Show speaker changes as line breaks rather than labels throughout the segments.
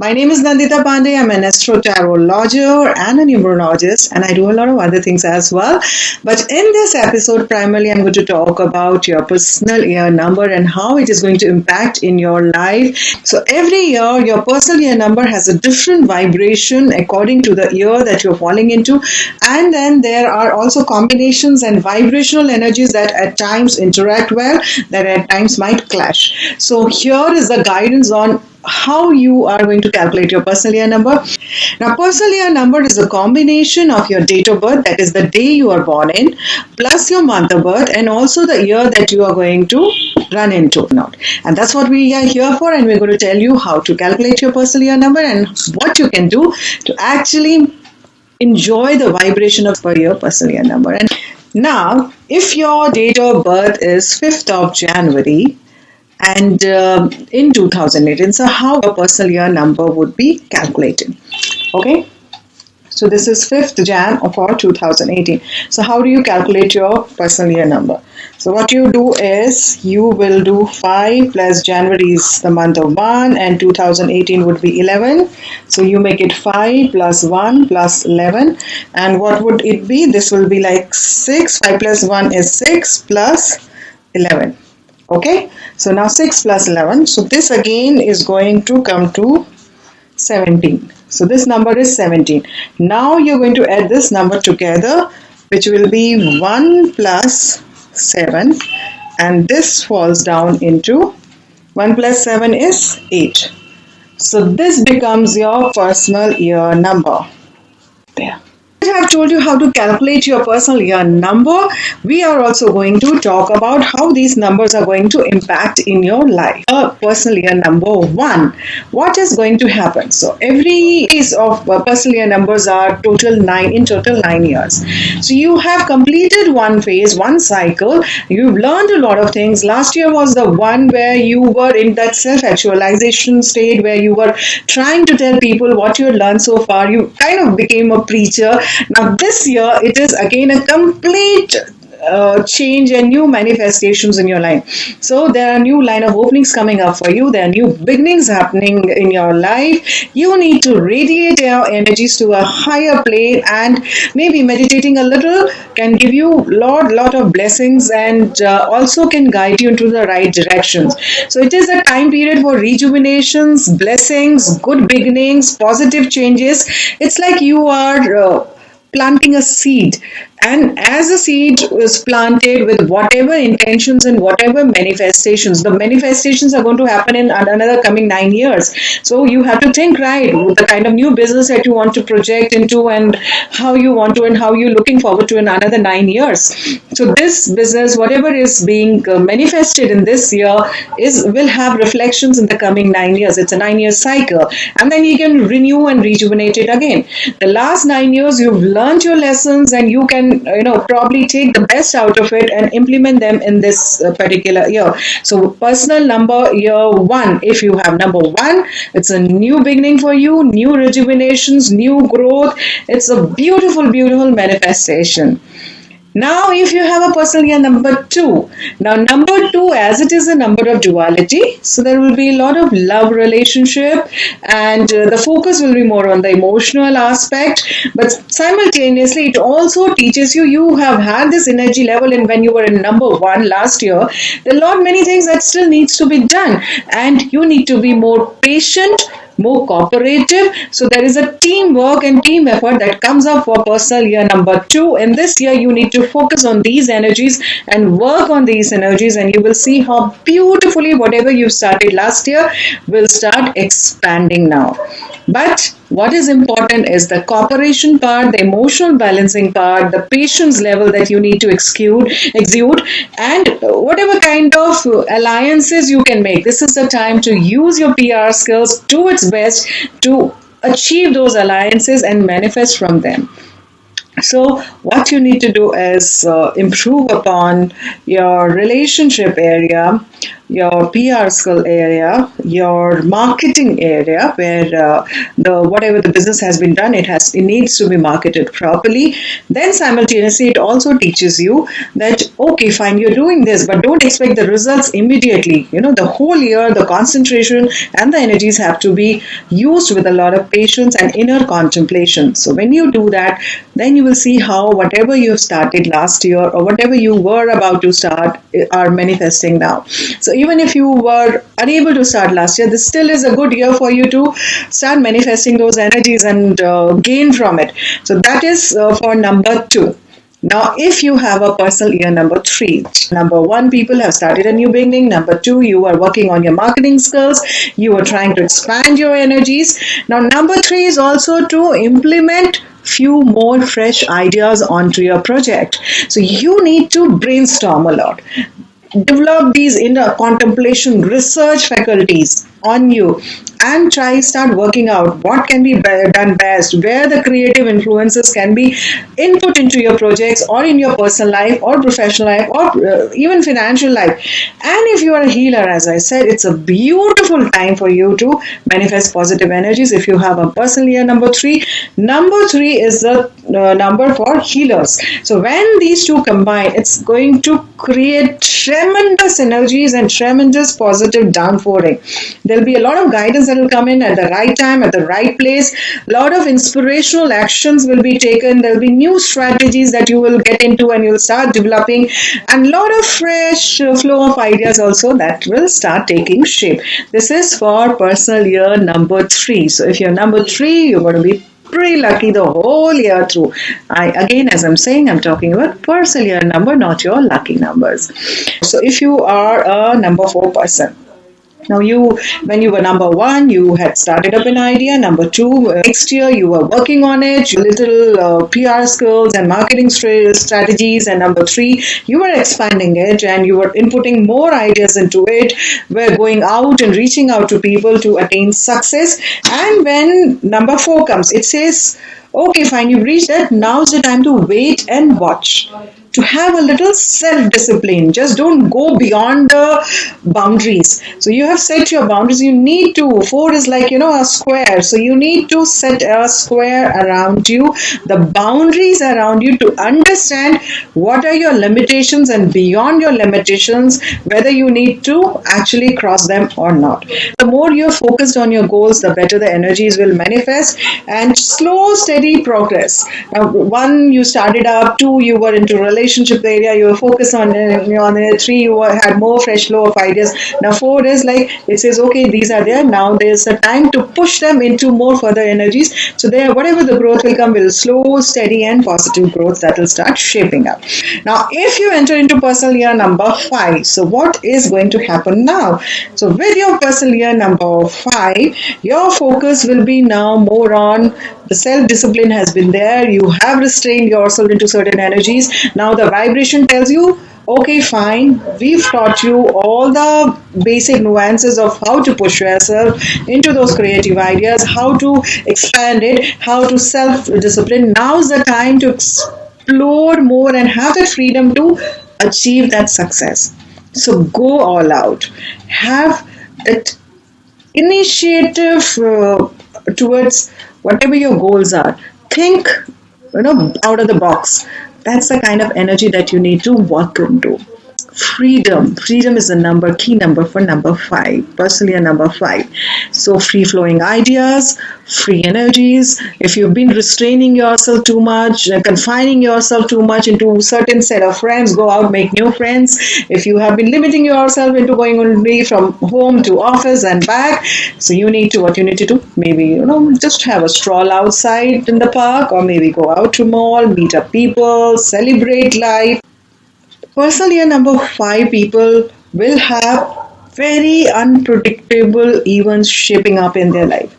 My name is Nandita Pandey. I'm an astrologist and a numerologist, and I do a lot of other things as well. But in this episode, primarily, I'm going to talk about your personal year number and how it is going to impact in your life. So every year, your personal year number has a different vibration according to the year that you're falling into, and then there are also combinations and vibrational energies that at times interact well, that at times might clash. So here is the guidance on how you are going to calculate your personal year number. Now, personal year number is a combination of your date of birth, that is the day you are born in, plus your month of birth, and also the year that you are going to run into. And that's what we are here for, and we're going to tell you how to calculate your personal year number and what you can do to actually enjoy the vibration of your personal year number. And now, if your date of birth is 5th of January, and in 2018, so how your personal year number would be calculated. Okay, so this is 5th Jan for 2018. So how do you calculate your personal year number? So what you do is you will do 5 plus January is the month of 1 and 2018 would be 11. So you make it 5 plus 1 plus 11. And what would it be? This will be like 6. 5 plus 1 is 6 plus 11. Okay, so now 6 plus 11. So this again is going to come to 17. So this number is 17. Now you're going to add this number together, which will be 1 plus 7. And this falls down into 1 plus 7 is 8. So this becomes your personal year number. There. I have told you how to calculate your personal year number. We are also going to talk about how these numbers are going to impact in your life. Personal year number 1. What is going to happen? So every piece of personal year numbers are total 9 years. So you have completed one phase, one cycle. You've learned a lot of things. Last year was the one where you were in that self-actualization state where you were trying to tell people what you had learned so far. You kind of became a preacher. Now this year it is again a complete change and new manifestations in your life. So there are new line of openings coming up for you. There are new beginnings happening in your life. You need to radiate your energies to a higher plane, and maybe meditating a little can give you lot of blessings and also can guide you into the right directions. So it is a time period for rejuvenations, blessings, good beginnings, positive changes. It's like you are planting a seed, and as a seed is planted with whatever intentions and whatever manifestations, the manifestations are going to happen in another coming 9 years. So you have to think right with the kind of new business that you want to project into and how you want to and how you're looking forward to in another 9 years. So this business, whatever is being manifested in this year, will have reflections in the coming 9 years. It's a 9-year cycle, and then you can renew and rejuvenate it again. The last 9 years you've learned your lessons, and you can probably take the best out of it and implement them in this particular year. So personal number year 1, if you have number 1, it's a new beginning for you, new rejuvenations, new growth. It's a beautiful manifestation. Now, if you have a personal year number 2, now number 2, as it is a number of duality, so there will be a lot of love relationship, and the focus will be more on the emotional aspect, but simultaneously it also teaches you have had this energy level in when you were in number 1 last year. There are many things that still needs to be done, and you need to be more patient, more cooperative. So there is a teamwork and team effort that comes up for personal year number 2. In this year, you need to focus on these energies and work on these energies, and you will see how beautifully whatever you started last year will start expanding now. But what is important is the cooperation part, the emotional balancing part, the patience level that you need to exude, and whatever kind of alliances you can make. This is the time to use your PR skills to its best to achieve those alliances and manifest from them. So what you need to do is improve upon your relationship area, your PR skill area, your marketing area, where the whatever the business has been done, it needs to be marketed properly. Then simultaneously, it also teaches you that okay, fine, you're doing this, but don't expect the results immediately. The whole year, the concentration and the energies have to be used with a lot of patience and inner contemplation. So when you do that, then you will see how whatever you have started last year or whatever you were about to start are manifesting now. So even if you were unable to start last year, this still is a good year for you to start manifesting those energies and gain from it. So that is for number 2. Now, if you have a personal year number 3, number 1, people have started a new beginning. Number 2, you are working on your marketing skills. You are trying to expand your energies. Now, number 3 is also to implement few more fresh ideas onto your project. So you need to brainstorm a lot, develop these inner contemplation research faculties on you, and start working out what can be done best, where the creative influences can be input into your projects or in your personal life or professional life or even financial life. And if you are a healer, as I said, it's a beautiful time for you to manifest positive energies. If you have a personal year number 3, number 3 is the number for healers. So when these two combine, it's going to create tremendous energies and tremendous positive downpouring. There'll be a lot of guidance that will come in at the right time, at the right place. A lot of inspirational actions will be taken. There'll be new strategies that you will get into and you'll start developing, and a lot of fresh flow of ideas also that will start taking shape. This is for personal year number 3. So if you're number 3, you're going to be pretty lucky the whole year through. Again, as I'm saying, I'm talking about personal year number, not your lucky numbers. So if you are a number 4 person, now when you were number 1, you had started up an idea. Number 2, next year you were working on it, your little PR skills and marketing strategies. And number 3, you were expanding it and you were inputting more ideas into it. We're going out and reaching out to people to attain success. And when number 4 comes, it says, okay, fine, you've reached that. Now's the time to wait and watch, to have a little self-discipline. Just don't go beyond the boundaries. So you have set your boundaries. You need to. 4 is like, a square. So you need to set a square around you, the boundaries around you, to understand what are your limitations, and beyond your limitations, whether you need to actually cross them or not. The more you're focused on your goals, the better the energies will manifest, and slow, steady progress. Now, 1, you started up. 2, you were into relationship area, you were focused on it. 3, you had more fresh flow of ideas. Now 4 is like, it says, okay, these are there. Now there's a time to push them into more further energies. So there, whatever the growth will come, will slow, steady and positive growth that will start shaping up. Now, if you enter into personal year number 5, so what is going to happen now? So with your personal year number 5, your focus will be now more on the self-discipline has been there. You have restrained yourself into certain energies. Now the vibration tells you, okay, fine, we've taught you all the basic nuances of how to push yourself into those creative ideas, how to expand it, how to self-discipline. Now's the time to explore more and have the freedom to achieve that success. So go all out. Have that initiative towards whatever your goals are. Think, out of the box. That's the kind of energy that you need to walk into. Freedom is the key number for number 5, personally a number 5. So free flowing ideas, free energies. If you've been restraining yourself too much, confining yourself too much into a certain set of friends, go out, make new friends. If you have been limiting yourself into going only from home to office and back, so what you need to do, maybe, just have a stroll outside in the park, or maybe go out to mall, meet up people, celebrate life. Personal year number 5 people will have very unpredictable events shaping up in their life.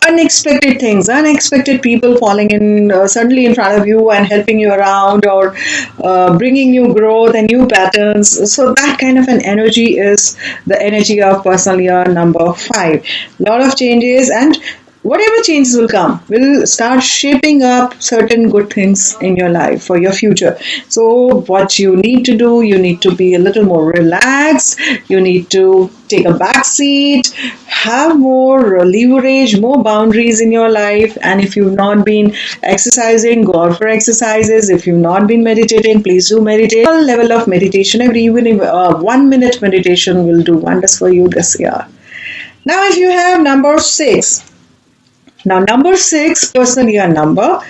Unexpected things, unexpected people falling in suddenly in front of you and helping you around, or bringing you growth and new patterns. So that kind of an energy is the energy of personal year number 5. A lot of changes, and whatever changes will come will start shaping up certain good things in your life for your future. So what you need to do, you need to be a little more relaxed, you need to take a back seat, have more leverage, more boundaries in your life. And if you've not been exercising, go out for exercises. If you've not been meditating, please do meditate. A level of meditation, every even if 1 minute meditation will do wonders for you this year. Now if you have number 6, now, number 6, personal year number.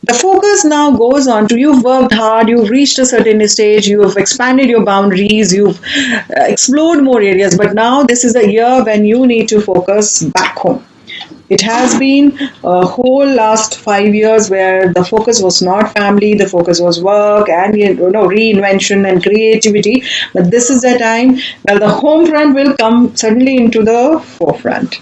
The focus now goes on to you've worked hard, you've reached a certain stage, you've expanded your boundaries, you've explored more areas, but now this is a year when you need to focus back home. It has been a whole last 5 years where the focus was not family, the focus was work and reinvention and creativity. But this is the time where the home front will come suddenly into the forefront.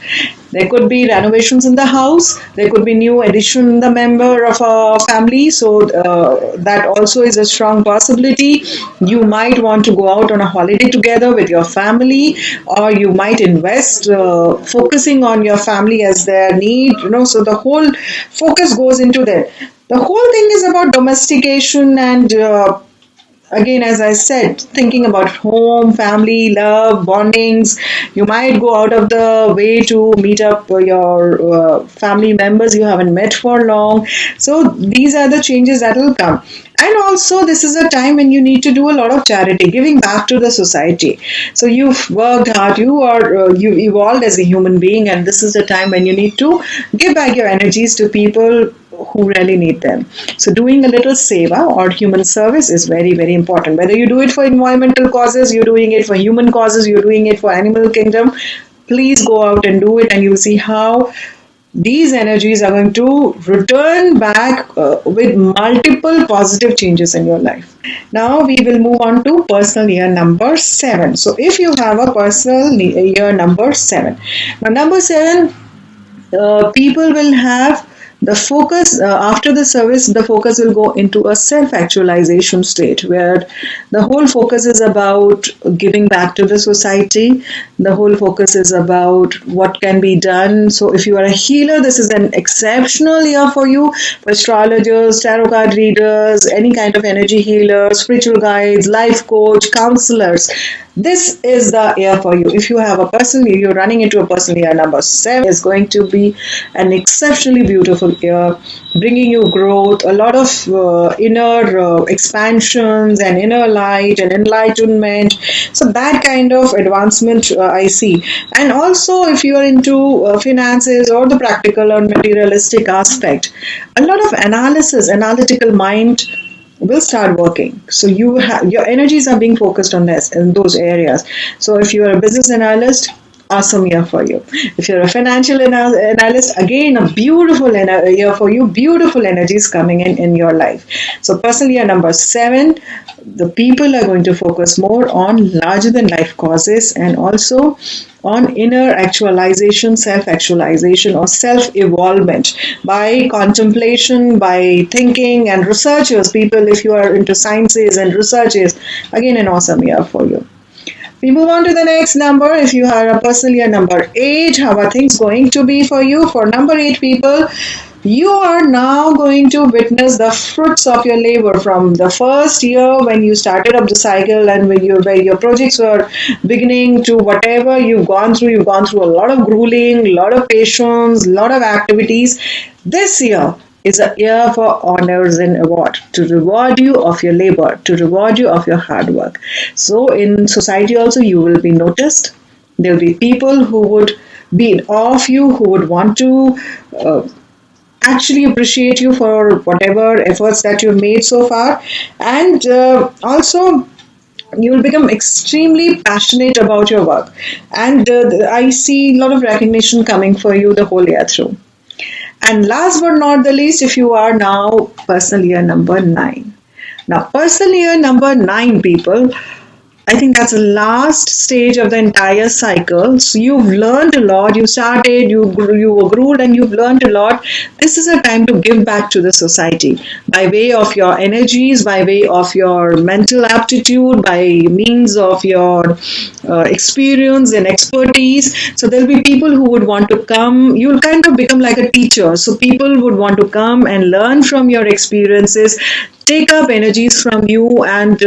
There could be renovations in the house. There could be new addition in the member of a family. So that also is a strong possibility. You might want to go out on a holiday together with your family, or you might invest focusing on your family as their need. So the whole focus goes into that. The whole thing is about domestication and again, as I said, thinking about home, family, love, bondings. You might go out of the way to meet up your family members you haven't met for long. So these are the changes that will come. And also, this is a time when you need to do a lot of charity, giving back to the society. So you've worked hard, you've evolved as a human being, and this is the time when you need to give back your energies to people who really need them. So doing a little seva or human service is very, very important. Whether you do it for environmental causes, you're doing it for human causes, you're doing it for animal kingdom, please go out and do it, and you'll see how these energies are going to return back with multiple positive changes in your life. Now we will move on to personal year number 7. So if you have a personal year number 7, now number 7, people will have the focus after the service. The focus will go into a self-actualization state where the whole focus is about giving back to the society. The whole focus is about what can be done. So if you are a healer, this is an exceptional year for you. For astrologers, tarot card readers, any kind of energy healers, spiritual guides, life coach, counselors, this is the year for you. If you have a personal year, you're running into a personal year number 7, is going to be an exceptionally beautiful year, bringing you growth, a lot of inner expansions and inner light and enlightenment. So that kind of advancement I see. And also if you are into finances or the practical or materialistic aspect, a lot of analytical mind will start working. So you have your energies are being focused on this in those areas. So if you are a business analyst, awesome year for you. If you're a financial analyst, again a beautiful year for you. Beautiful energies coming in your life. So personal year number 7, the people are going to focus more on larger than life causes and also on inner actualization, self-actualization or self-evolvement by contemplation, by thinking and researchers. People, if you are into sciences and researches, again an awesome year for you. We move on to the next number. If you are a personal year number 8, how are things going to be for you? For number 8 people, you are now going to witness the fruits of your labor from the first year when you started up the cycle and when where your projects were beginning to whatever you've gone through. You've gone through a lot of grueling, a lot of patience, a lot of activities. This year is a year for honors and award, to reward you of your labor, to reward you of your hard work. So in society also you will be noticed. There will be people who would be in awe of you, who would want to actually appreciate you for whatever efforts that you've made so far. And also you will become extremely passionate about your work. And I see a lot of recognition coming for you the whole year through. And last but not the least, if you are now personal year number 9. Now, personal year number 9 people, I think that's the last stage of the entire cycle. So you've learned a lot. You started, you were groomed, and you've learned a lot. This is a time to give back to the society by way of your energies, by way of your mental aptitude, by means of your experience and expertise. So there'll be people who would want to come. You'll kind of become like a teacher. So people would want to come and learn from your experiences, take up energies from you, and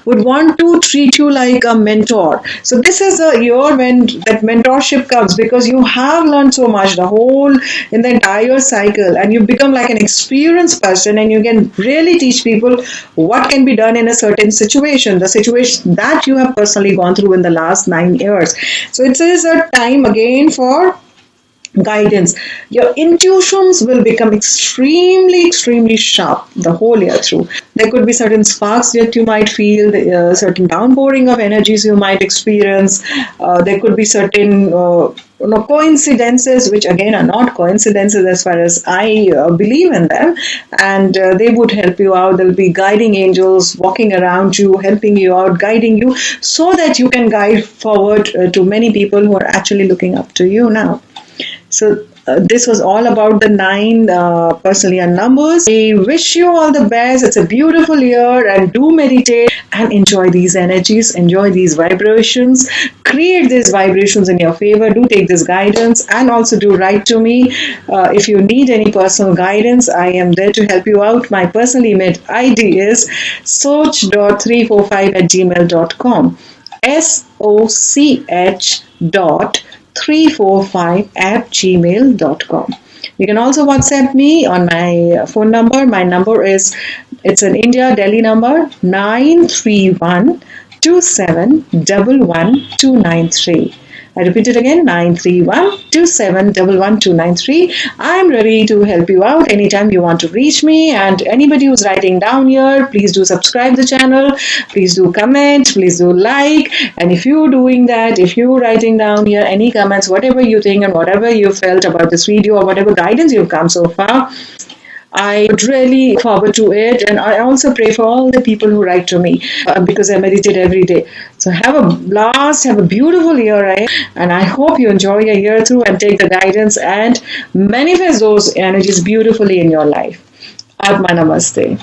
would want to treat you like a mentor. So this is a year when that mentorship comes, because you have learned so much the whole in the entire cycle, and you become like an experienced person, and you can really teach people what can be done in a certain situation, the situation that you have personally gone through in the last 9 years. So it is a time again for guidance. Your intuitions will become extremely sharp the whole year through. There could be certain sparks that you might feel, certain downpouring of energies you might experience. There could be certain coincidences, which again are not coincidences as far as I believe in them, and they would help you out. There'll be guiding angels walking around you, helping you out, guiding you, so that you can guide forward to many people who are actually looking up to you now. So this was all about the 9 personal year numbers. I wish you all the best. It's a beautiful year, and do meditate and enjoy these energies, enjoy these vibrations, create these vibrations in your favor. Do take this guidance, and also do write to me if you need any personal guidance. I am there to help you out. My personal email ID is soch.345@gmail.com. soch.345@gmail.com. You can also WhatsApp me on my phone number. My number is, it's an India Delhi number, 93127111293. I repeat it again, 93127111293. I'm ready to help you out anytime you want to reach me. And anybody who's writing down here, please do subscribe the channel. Please do comment. Please do like. And if you're doing that, if you're writing down here any comments, whatever you think and whatever you felt about this video, or whatever guidance you've come so far, I would really look forward to it. And I also pray for all the people who write to me because I meditate every day. So have a blast, have a beautiful year ahead, and I hope you enjoy your year through and take the guidance and manifest those energies beautifully in your life. Aatma Namaste.